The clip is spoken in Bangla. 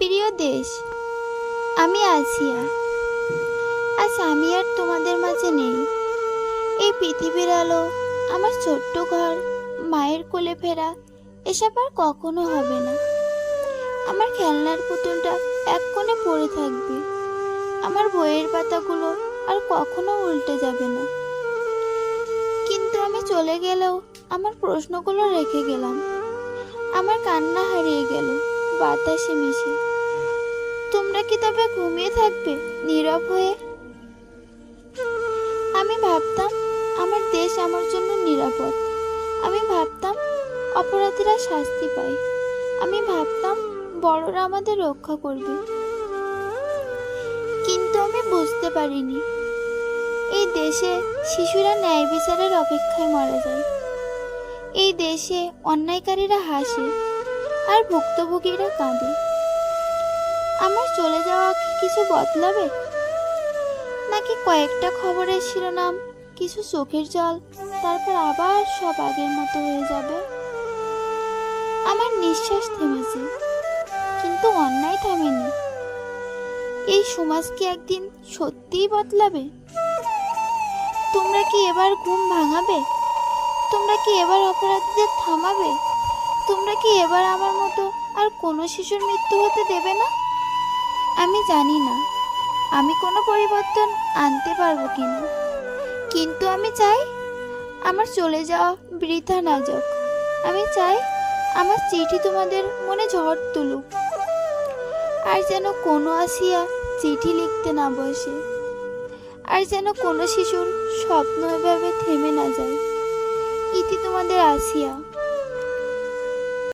প্রিয় দেশ, আমি আসিয়া। আজ আমি আর তোমাদের মাঝে নেই। এই পৃথিবীর আলো, আমার ছোট্ট ঘর, মায়ের কোলে ফেরা, এসব আর কখনো হবে না। আমার খেলনার পুতুলটা এক কোণে পড়ে থাকবে। আমার বইয়ের পাতাগুলো আর কখনো উল্টে যাবে না। কিন্তু আমি চলে গেলেও আমার প্রশ্নগুলো রেখে গেলাম। আমার কান্না হারিয়ে গেল বাতাসে মিশে। তোমরা কি তবে ঘুমিয়ে থাকবে নীরব হয়ে? আমি ভাবতাম আমার দেশ আমার জন্য নিরাপদ। আমি ভাবতাম অপরাধীরা শাস্তি পায়। আমি ভাবতাম বড়রা আমাদের রক্ষা করবে। কিন্তু আমি বুঝতে পারিনি এই দেশে শিশুরা ন্যায় বিচারের অপেক্ষায় মারা যায়। এই দেশে অন্যায়কারীরা হাসে আর ভুক্তভোগীরা কাঁদে। আমার চলে যাওয়া কি কিছু বদলাবে? নাকি কয়েকটা খবরের শিরোনাম, কিছু চোখের জল, তারপর আবার সব আগের মতো হয়ে যাবে? আমার নিঃশ্বাস থেমেছে, কিন্তু অন্যায় থামেনি। এই সমাজ কি একদিন সত্যিই বদলাবে? তোমরা কি এবার ঘুম ভাঙাবে? তোমরা কি এবার অপরাধীদের থামাবে? তোমরা কি এবার আমার মতো আর কোনো শিশুর মৃত্যু হতে দেবে না? আমি জানি না আমি কোনো পরিবর্তন আনতে পারবো কিনা, কিন্তু আমি চাই আমার চলে যাওয়া বৃথা না যাক। আমি চাই আমার চিঠি তোমাদের মনে ঝড় তুলুক, আর যেন কোনো আসিয়া চিঠি লিখতে না বসে, আর যেন কোনো শিশুর স্বপ্ন এভাবে থেমে না যায়। ইতি তোমাদের আসিয়া।